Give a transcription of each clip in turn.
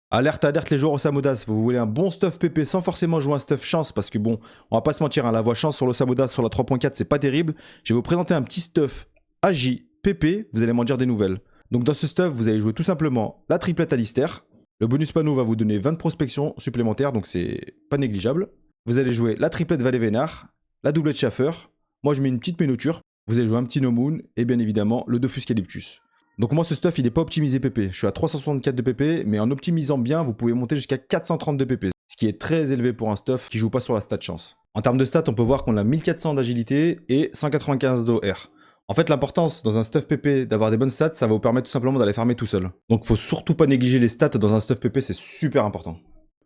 Alerte les joueurs au Samodas, vous voulez un bon stuff PP sans forcément jouer un stuff chance, parce que bon, on va pas se mentir, hein, la voix chance sur le Samodas sur la 3.4 c'est pas terrible. Je vais vous présenter un petit stuff AJ PP, vous allez m'en dire des nouvelles. Donc dans ce stuff, vous allez jouer tout simplement la triplette Alistair. Le bonus panneau va vous donner 20 de prospection supplémentaires, donc c'est pas négligeable. Vous allez jouer la triplette Valet-Vénard, la doublette Schaffer. Moi je mets une petite Ménoture. Vous allez jouer un petit No Moon et bien évidemment le Dofus Calyptus. Donc moi ce stuff il n'est pas optimisé PP, je suis à 364 de PP, mais en optimisant bien vous pouvez monter jusqu'à 430 de PP, ce qui est très élevé pour un stuff qui joue pas sur la stat chance. En termes de stats on peut voir qu'on a 1400 d'agilité et 195 d'OR. En fait l'importance dans un stuff PP d'avoir des bonnes stats, ça va vous permettre tout simplement d'aller farmer tout seul. Donc faut surtout pas négliger les stats dans un stuff PP, c'est super important.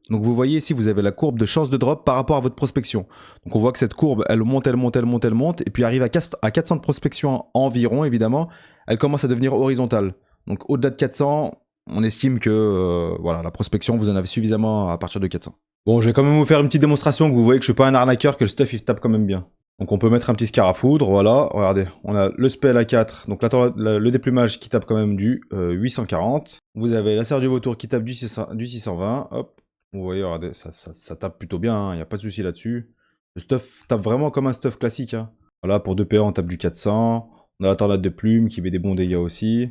Donc vous voyez ici, vous avez la courbe de chance de drop par rapport à votre prospection. Donc on voit que cette courbe, elle monte, et puis arrive à 400 de prospection environ, évidemment, elle commence à devenir horizontale. Donc au-delà de 400, on estime que voilà, la prospection, vous en avez suffisamment à partir de 400. Bon, je vais quand même vous faire une petite démonstration que vous voyez que je suis pas un arnaqueur, que le stuff il tape quand même bien. Donc on peut mettre un petit Scarafoudre, voilà, regardez, on a le spell à 4, donc le déplumage qui tape quand même du 840. Vous avez la serre du vautour qui tape du 620, hop. Vous voyez, regardez, ça tape plutôt bien, il n'y a pas de souci là-dessus. Le stuff tape vraiment comme un stuff classique. Hein. Voilà, pour 2 PA, on tape du 400. On a la tornade de plume qui met des bons dégâts aussi.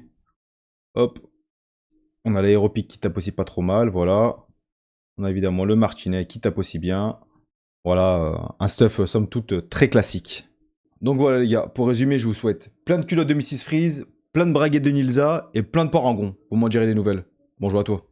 Hop. On a l'aéropique qui tape aussi pas trop mal, voilà. On a évidemment le martinet qui tape aussi bien. Voilà, un stuff somme toute très classique. Donc voilà les gars, pour résumer, je vous souhaite plein de culottes de Mrs Freeze, plein de braguettes de Nilza et plein de parangon. Vous m'en direz des nouvelles. Bonjour à toi.